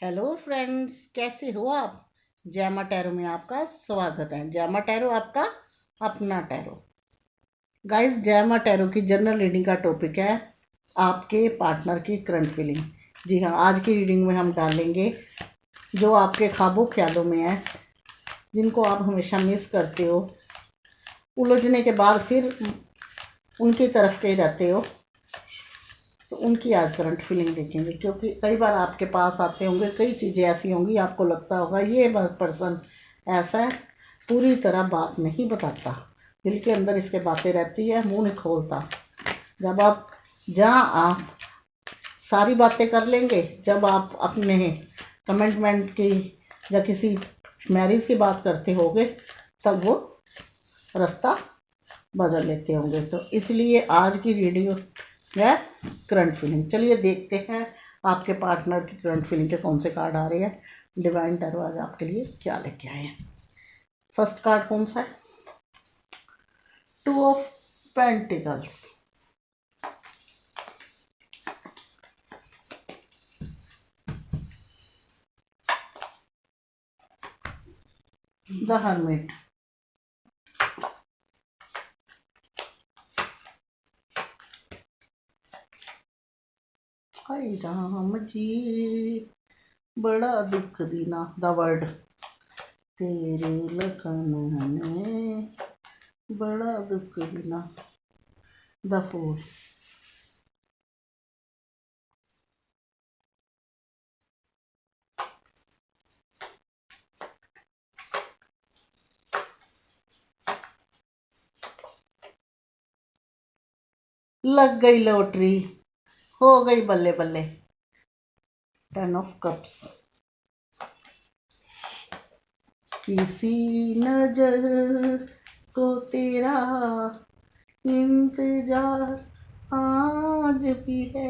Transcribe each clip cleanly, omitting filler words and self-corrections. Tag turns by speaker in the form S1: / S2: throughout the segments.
S1: Hello friends, कैसे हो आप। जैमा टैरो में आपका स्वागत है। जैमा टैरो आपका अपना टैरो। गाइस, जैमा टैरो की जनरल रीडिंग का टॉपिक है आपके पार्टनर की करंट फीलिंग। जी हाँ, आज की रीडिंग में हम डालेंगे जो आपके ख्वाबों ख्यालों में है, जिनको आप हमेशा मिस करते हो, उलझने के बाद फिर उनकी तरफ के रहते हो, तो उनकी आज करंट फीलिंग देखेंगे। क्योंकि कई बार आपके पास आते होंगे, कई चीज़ें ऐसी होंगी, आपको लगता होगा ये पर्सन ऐसा है, पूरी तरह बात नहीं बताता, दिल के अंदर इसके बातें रहती है, मुंह नहीं खोलता। जब आप जहाँ आप सारी बातें कर लेंगे, जब आप अपने कमिटमेंट की या किसी मैरिज की बात करते होंगे, तब वो रास्ता बदल लेते होंगे। तो इसलिए आज की वीडियो है करंट फीलिंग। चलिए देखते हैं आपके पार्टनर की करंट फीलिंग के कौन से कार्ड आ रहे हैं। डिवाइन टैरो आज आपके लिए क्या लेके आए हैं। फर्स्ट कार्ड कौन सा है? 2 ऑफ पेंटिकल्स। The hermit. हाय राम जी, बड़ा दुख दीना। The word. तेरे लखन ने बड़ा दुख दीना। The fool. लग गई लॉटरी, हो गई बल्ले बल्ले। 10 ऑफ कप्स। किसी नजर को तेरा इंतजार आज भी है।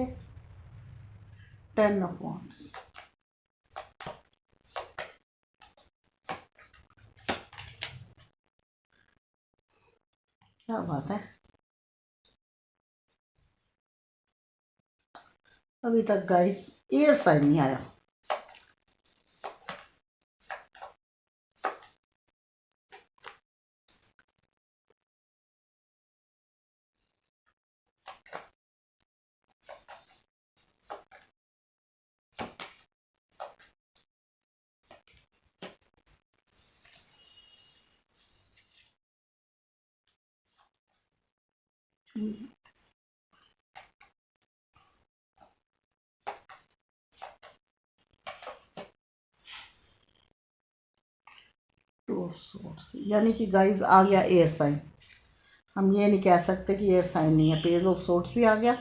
S1: 10 ऑफ वांड्स। क्या बात है, अभी तक गाइस एयर साइन नहीं आया। टू ऑफ सोर्स, यानी कि गाइस आ गया एयर साइन। हम ये नहीं कह सकते कि एयर साइन नहीं है। पेज ऑफ सोर्स भी आ गया।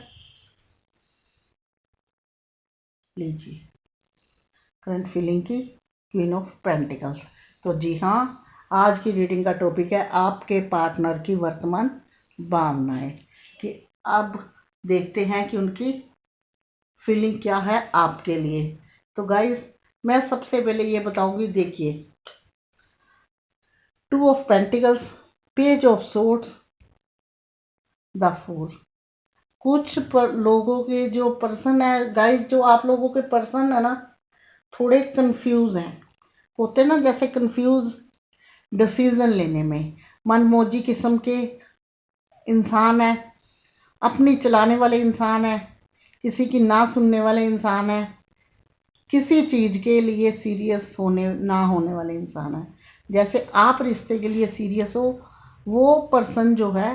S1: लीजिए करंट फीलिंग की क्वीन ऑफ पेंटिकल्स। तो जी हाँ, आज की रीडिंग का टॉपिक है आपके पार्टनर की वर्तमान भावनाएं। कि अब देखते हैं कि उनकी फीलिंग क्या है आपके लिए। तो गाइस, मैं सबसे पहले ये बताऊंगी। देखिए, 2 of pentacles, page of swords, the fool. कुछ लोगों के जो पर्सन है गाइस, जो आप लोगों के पर्सन है ना, थोड़े कंफ्यूज हैं। होते ना, जैसे कंफ्यूज डिसीजन लेने में, मनमौजी किस्म के इंसान है, अपनी चलाने वाले इंसान है, किसी की ना सुनने वाले इंसान है, किसी चीज़ के लिए सीरियस होने ना होने वाले इंसान है। जैसे आप रिश्ते के लिए सीरियस हो, वो पर्सन जो है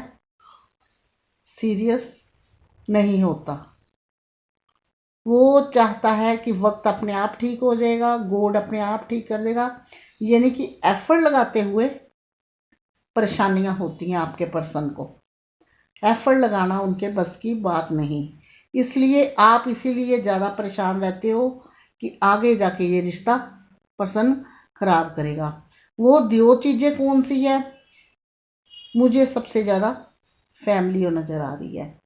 S1: सीरियस नहीं होता। वो चाहता है कि वक्त अपने आप ठीक हो जाएगा, गॉड अपने आप ठीक कर देगा। यानी कि एफर्ट लगाते हुए परेशानियां होती हैं आपके पर्सन को। एफर्ट लगाना उनके बस की बात नहीं। इसलिए आप इसीलिए ज़्यादा परेशान रहते हो कि आगे जाके ये रिश्ता पर्सन खराब करेगा। वो दो चीज़ें कौन सी है? मुझे सबसे ज़्यादा फैमिली नज़र आ रही है।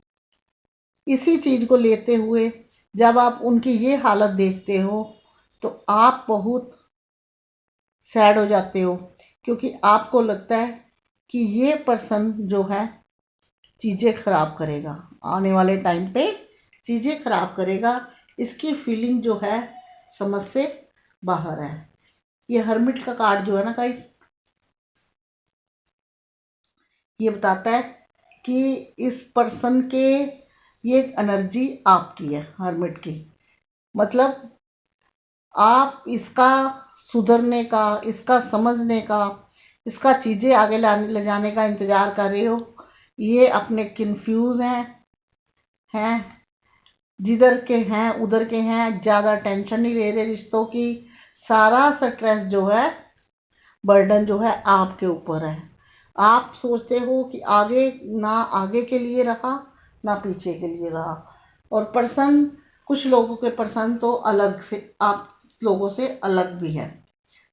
S1: इसी चीज़ को लेते हुए जब आप उनकी ये हालत देखते हो तो आप बहुत सैड हो जाते हो, क्योंकि आपको लगता है कि ये पर्सन जो है चीज़ें ख़राब करेगा, आने वाले टाइम पे चीज़ें ख़राब करेगा। इसकी फीलिंग जो है समझ से बाहर है। ये हर्मिट का कार्ड जो है ना गाइस, ये बताता है कि इस पर्सन के ये एनर्जी आपकी है हर्मिट की, मतलब आप इसका सुधरने का, इसका समझने का, इसका चीज़ें आगे ले जाने का इंतज़ार कर रहे हो। ये अपने कन्फ्यूज़ हैं जिधर के हैं उधर के हैं, ज़्यादा टेंशन नहीं ले रहे रिश्तों की। सारा स्ट्रेस जो है, बर्डन जो है आपके ऊपर है। आप सोचते हो कि आगे ना आगे के लिए रहा ना पीछे के लिए रहा। और पर्सन, कुछ लोगों के पर्सन तो अलग से, आप लोगों से अलग भी है,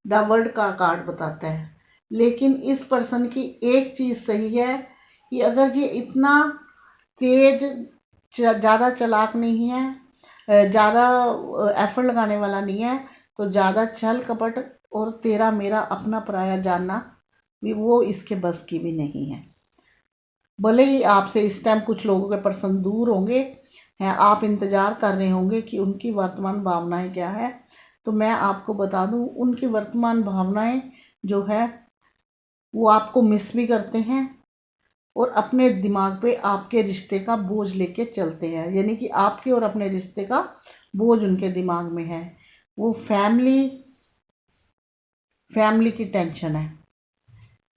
S1: द वर्ल्ड का कार्ड बताता है। लेकिन इस पर्सन की एक चीज़ सही है कि अगर ये इतना तेज, ज़्यादा चालाक नहीं है, ज़्यादा एफर्ट लगाने वाला नहीं है, तो ज़्यादा छल कपट और तेरा मेरा अपना पराया जानना भी वो इसके बस की भी नहीं है। भले ही आपसे इस टाइम कुछ लोगों के पर्सन दूर होंगे हैं, आप इंतज़ार कर रहे होंगे कि उनकी वर्तमान भावनाएं क्या है, तो मैं आपको बता दूं उनकी वर्तमान भावनाएं जो है वो आपको मिस भी करते हैं और अपने दिमाग पे आपके रिश्ते का बोझ लेके चलते हैं। यानी कि आपके और अपने रिश्ते का बोझ उनके दिमाग में है। वो फैमिली की टेंशन है,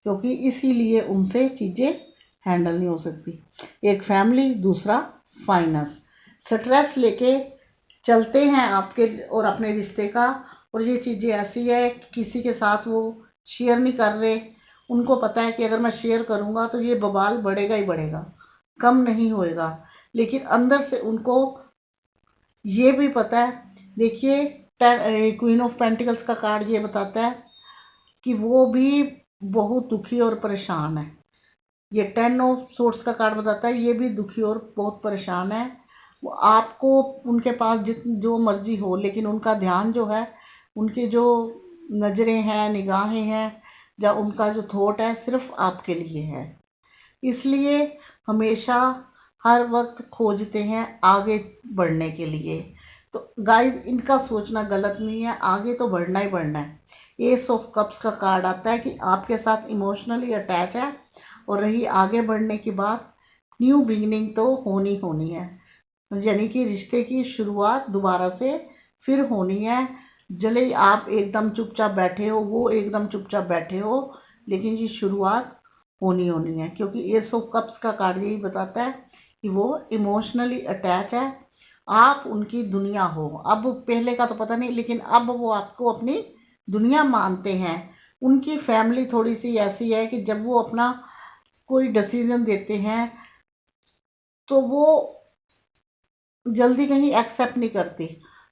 S1: क्योंकि इसीलिए उनसे चीज़ें हैंडल नहीं हो सकती। एक फैमिली, दूसरा फाइनेंस, स्ट्रेस लेके चलते हैं आपके और अपने रिश्ते का। और ये चीज़ें ऐसी है कि किसी के साथ वो शेयर नहीं कर रहे। उनको पता है कि अगर मैं शेयर करूँगा तो ये बवाल बढ़ेगा ही बढ़ेगा, कम नहीं होएगा। लेकिन अंदर से उनको ये भी पता है, देखिए क्वीन ऑफ पेंटिकल्स का कार्ड ये बताता है कि वो भी बहुत दुखी और परेशान है। ये 10 ऑफ सोर्ट्स का कार्ड बताता है ये भी दुखी और बहुत परेशान है। वो आपको, उनके पास जो मर्जी हो, लेकिन उनका ध्यान जो है, उनकी जो नज़रें हैं, निगाहें हैं, या उनका जो थॉट है सिर्फ आपके लिए है। इसलिए हमेशा हर वक्त खोजते हैं आगे बढ़ने के लिए। तो गाइस, इनका सोचना गलत नहीं है, आगे तो बढ़ना ही बढ़ना है। एस ऑफ कप्स का कार्ड आता है कि आपके साथ इमोशनली अटैच है, और रही आगे बढ़ने की बात, न्यू बिगिनिंग तो होनी होनी है। यानी कि रिश्ते की शुरुआत दोबारा से फिर होनी है। भले ही आप एकदम चुपचाप बैठे हो, वो एकदम चुपचाप बैठे हो, लेकिन ये शुरुआत होनी होनी है। क्योंकि ये ऑफ कप्स का कार्ड यही बताता है कि वो इमोशनली अटैच है, आप उनकी दुनिया हो। अब पहले का तो पता नहीं, लेकिन अब वो आपको अपनी दुनिया मानते हैं। उनकी फैमिली थोड़ी सी ऐसी है कि जब वो अपना कोई डिसीजन देते हैं तो वो जल्दी कहीं एक्सेप्ट नहीं करती।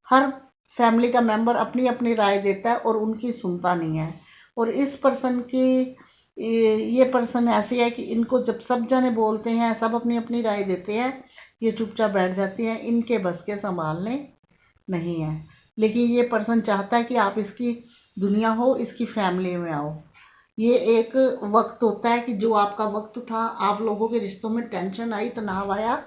S1: हर फैमिली का मेंबर अपनी अपनी राय देता है और उनकी सुनता नहीं है। और इस पर्सन की, ये पर्सन ऐसी है कि इनको जब सब जने बोलते हैं, सब अपनी अपनी राय देते हैं, ये चुपचाप बैठ जाती हैं, इनके बस के संभालने नहीं है। लेकिन ये पर्सन चाहता है कि आप इसकी दुनिया हो, इसकी फैमिली में आओ। ये एक वक्त होता है कि जो आपका वक्त था, आप लोगों के रिश्तों में टेंशन आई, तनाव आया,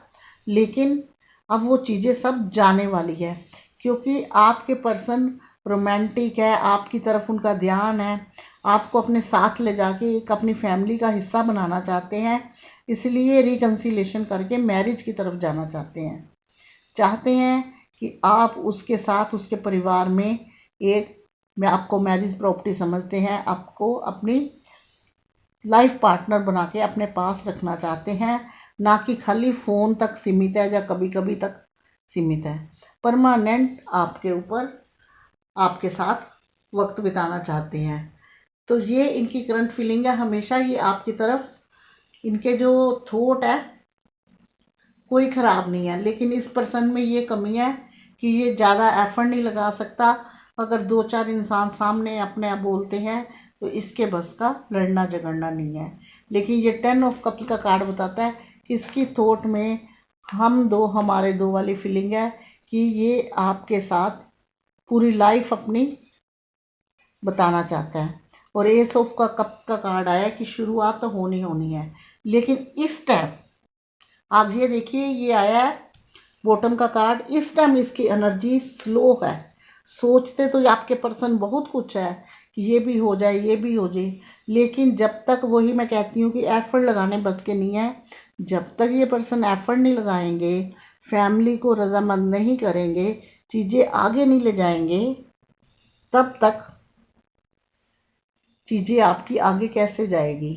S1: लेकिन अब वो चीज़ें सब जाने वाली है। क्योंकि आपके पर्सन रोमांटिक है, आपकी तरफ उनका ध्यान है, आपको अपने साथ ले जाके एक अपनी फैमिली का हिस्सा बनाना चाहते हैं। इसलिए रिकन्सिलेशन करके मैरिज की तरफ जाना चाहते हैं कि आप उसके साथ, उसके परिवार में एक, मैं आपको मैरिज प्रॉपर्टी समझते हैं, आपको अपनी लाइफ पार्टनर बना के अपने पास रखना चाहते हैं, ना कि खाली फ़ोन तक सीमित है या कभी कभी तक सीमित है। परमानेंट आपके ऊपर, आपके साथ वक्त बिताना चाहते हैं। तो ये इनकी करंट फीलिंग है। हमेशा ये आपकी तरफ, इनके जो थॉट है कोई ख़राब नहीं है, लेकिन इस पर्सन में ये कमी है कि ये ज़्यादा एफर्ट नहीं लगा सकता। अगर दो चार इंसान सामने अपने आप बोलते हैं तो इसके बस का लड़ना झगड़ना नहीं है। लेकिन ये 10 ऑफ कप्स का कार्ड बताता है कि इसकी थॉट में हम दो, हमारे दो वाली फीलिंग है कि ये आपके साथ पूरी लाइफ अपनी बताना चाहता है। और एस ऑफ का कप्स का कार्ड आया कि शुरुआत तो होनी होनी है। लेकिन इस टाइम आप ये देखिए, ये आया है बॉटम का कार्ड, इस टाइम इसकी एनर्जी स्लो है, सोचते तो आपके पर्सन बहुत कुछ है कि ये भी हो जाए, ये भी हो जाए, लेकिन जब तक, वही मैं कहती हूँ कि एफर्ट लगाने बस के नहीं है, जब तक ये पर्सन एफर्ट नहीं लगाएंगे, फैमिली को रजामंद नहीं करेंगे, चीज़ें आगे नहीं ले जाएंगे, तब तक चीज़ें आपकी आगे कैसे जाएगी।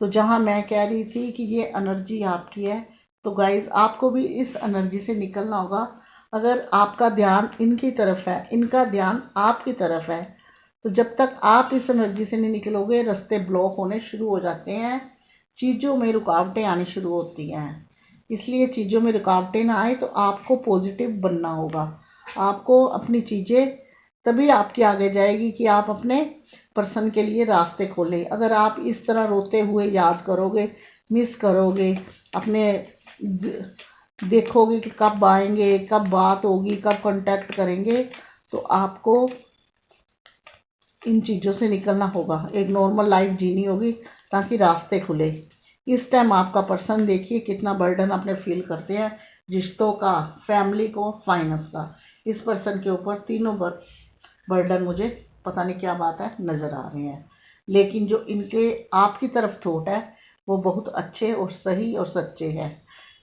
S1: तो जहाँ मैं कह रही थी कि ये एनर्जी आपकी है, तो गाइस आपको भी इस एनर्जी से निकलना होगा। अगर आपका ध्यान इनकी तरफ है, इनका ध्यान आपकी तरफ है, तो जब तक आप इस एनर्जी से नहीं निकलोगे, रास्ते ब्लॉक होने शुरू हो जाते हैं, चीज़ों में रुकावटें आनी शुरू होती हैं। इसलिए चीज़ों में रुकावटें ना आए तो आपको पॉजिटिव बनना होगा। आपको अपनी चीज़ें तभी आपकी आगे जाएगी कि आप अपने पर्सन के लिए रास्ते खोलें। अगर आप इस तरह रोते हुए याद करोगे, मिस करोगे, अपने देखोगे कि कब आएंगे, कब बात होगी, कब कांटेक्ट करेंगे, तो आपको इन चीज़ों से निकलना होगा, एक नॉर्मल लाइफ जीनी होगी ताकि रास्ते खुले। इस टाइम आपका पर्सन देखिए कितना बर्डन अपने फील करते हैं, रिश्तों का, फैमिली को, फाइनेंस का। इस पर्सन के ऊपर तीनों बर्डन मुझे पता नहीं क्या बात है नज़र आ रहे हैं, लेकिन जो इनके आपकी तरफ थॉट है वो बहुत अच्छे और सही और सच्चे हैं।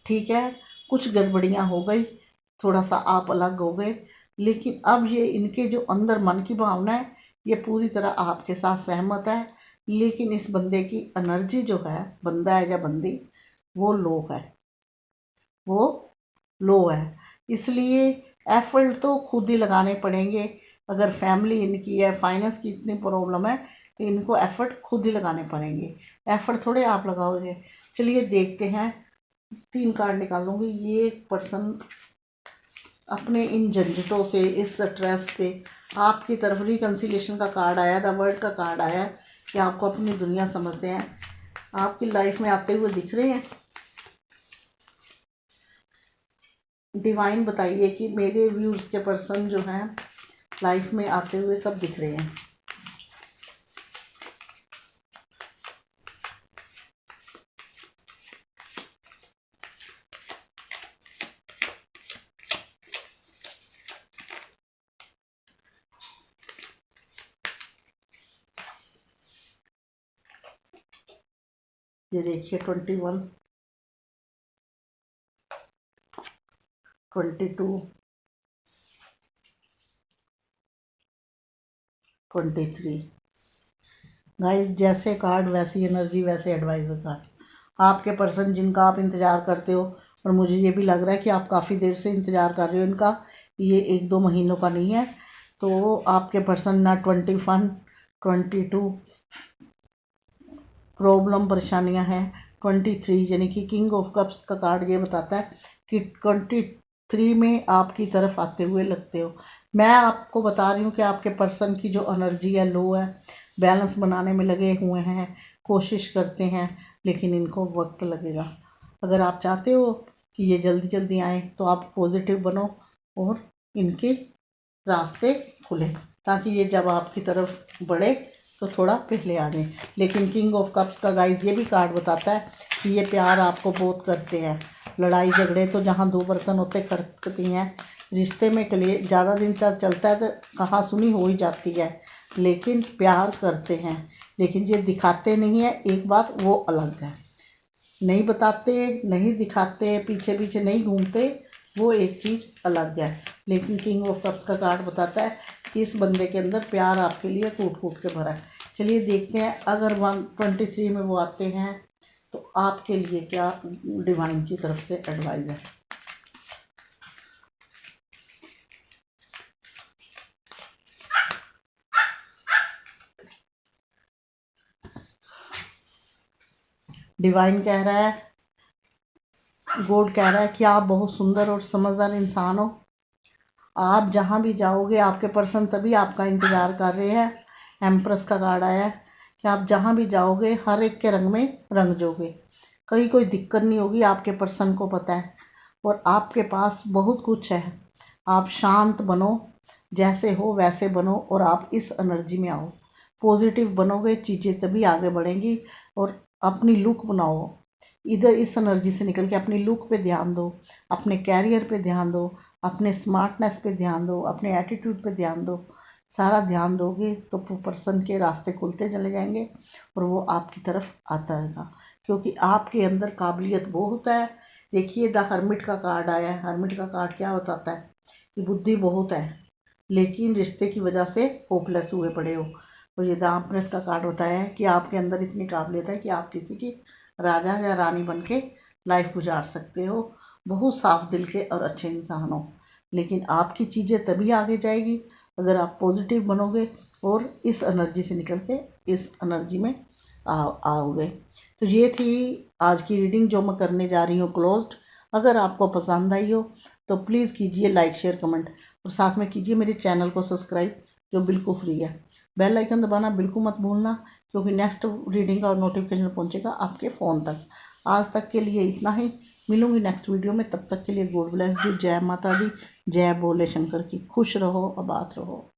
S1: ठीक है, कुछ गड़बड़ियाँ हो गई, थोड़ा सा आप अलग हो गए, लेकिन अब ये इनके जो अंदर मन की भावना है ये पूरी तरह आपके साथ सहमत है। लेकिन इस बंदे की एनर्जी जो है, बंदा है या बंदी, वो लो है, वो लो है। इसलिए एफर्ट तो खुद ही लगाने पड़ेंगे। अगर फैमिली इनकी है, फाइनेंस की इतनी प्रॉब्लम है, तो इनको एफर्ट खुद ही लगाने पड़ेंगे, एफर्ट थोड़े आप लगाओगे। चलिए देखते हैं, 3 कार्ड निकालूंगी। ये पर्सन अपने इन झंझटों से, इस स्ट्रेस से आपकी तरफ रिकन्सिलेशन का कार्ड आया, द वर्ल्ड का कार्ड आया कि आपको अपनी दुनिया समझते हैं, आपकी लाइफ में आते हुए दिख रहे हैं। डिवाइन बताइए कि मेरे व्यूज के पर्सन जो हैं लाइफ में आते हुए कब दिख रहे हैं। ये देखिए 21, 22, 23। गाइस जैसे कार्ड वैसी एनर्जी, वैसे एडवाइजर कार्ड। आपके पर्सन जिनका आप इंतज़ार करते हो, और मुझे ये भी लग रहा है कि आप काफ़ी देर से इंतज़ार कर रहे हो इनका, ये 1-2 महीनों का नहीं है। तो आपके पर्सन ना 21, 22 प्रॉब्लम परेशानियां हैं, 23 यानी कि किंग ऑफ कप्स का कार्ड ये बताता है कि 23 में आपकी तरफ आते हुए लगते हो। मैं आपको बता रही हूँ कि आपके पर्सन की जो एनर्जी है लो है, बैलेंस बनाने में लगे हुए हैं, कोशिश करते हैं, लेकिन इनको वक्त लगेगा। अगर आप चाहते हो कि ये जल्दी जल्दी आए तो आप पॉजिटिव बनो और इनके रास्ते खुले, ताकि ये जब आपकी तरफ बढ़े तो थोड़ा पहले आ जाए। लेकिन किंग ऑफ कप्स का गाइस ये भी कार्ड बताता है कि ये प्यार आपको बहुत करते हैं। लड़ाई झगड़े तो जहाँ 2 बर्तन होते खड़कती हैं, रिश्ते में कले ज़्यादा दिन तक चलता है तो कहाँ सुनी हो ही जाती है, लेकिन प्यार करते हैं। लेकिन ये दिखाते नहीं है, एक बात वो अलग है, नहीं बताते, नहीं दिखाते, पीछे पीछे नहीं घूमते, वो एक चीज़ अलग है। लेकिन किंग ऑफ कप्स का कार्ड बताता है कि इस बंदे के अंदर प्यार आपके लिए कूट कूट के भरा है। चलिए देखते हैं, अगर 123 में वो आते हैं तो आपके लिए क्या डिवाइन की तरफ से एडवाइस है। डिवाइन कह रहा है, गॉड कह रहा है कि आप बहुत सुंदर और समझदार इंसान हो। आप जहाँ भी जाओगे आपके पर्सन तभी आपका इंतज़ार कर रहे हैं। एम्प्रेस का कार्ड आया है कि आप जहाँ भी जाओगे हर एक के रंग में रंग जाओगे, कहीं कोई दिक्कत नहीं होगी, आपके पर्सन को पता है। और आपके पास बहुत कुछ है, आप शांत बनो, जैसे हो वैसे बनो, और आप इस एनर्जी में आओ, पॉजिटिव बनोगे, चीज़ें तभी आगे बढ़ेंगी। और अपनी लुक बनाओ, इधर इस एनर्जी से निकल के अपनी लुक पे ध्यान दो, अपने कैरियर पे ध्यान दो, अपने स्मार्टनेस पे ध्यान दो, अपने एटीट्यूड पे ध्यान दो। सारा ध्यान दोगे तो पर्सन के रास्ते खुलते चले जाएंगे और वो आपकी तरफ आता रहेगा, क्योंकि आपके अंदर काबिलियत बहुत है। देखिए द हर्मिट का कार्ड आया है। हर्मिट का कार्ड क्या बताता है कि बुद्धि बहुत है लेकिन रिश्ते की वजह से होपलेस हुए पड़े हो। और ये द एम्प्रेस का कार्ड होता है कि आपके अंदर इतनी काबिलियत है कि आप किसी की राजा या रानी बन के लाइफ गुजार सकते हो। बहुत साफ दिल के और अच्छे इंसान हो, लेकिन आपकी चीज़ें तभी आगे जाएगी अगर आप पॉजिटिव बनोगे और इस एनर्जी से निकल के इस एनर्जी में आओगे। तो ये थी आज की रीडिंग जो मैं करने जा रही हूँ क्लोज्ड। अगर आपको पसंद आई हो तो प्लीज़ कीजिए लाइक शेयर कमेंट और साथ में कीजिए मेरे चैनल को सब्सक्राइब जो बिल्कुल फ्री है। बेल आइकन दबाना बिल्कुल मत भूलना, क्योंकि नेक्स्ट रीडिंग का नोटिफिकेशन पहुंचेगा आपके फ़ोन तक। आज तक के लिए इतना ही, मिलूंगी नेक्स्ट वीडियो में। तब तक के लिए गॉड ब्लेस यू। जय माता दी, जय बोले शंकर की। खुश रहो, आबाद रहो।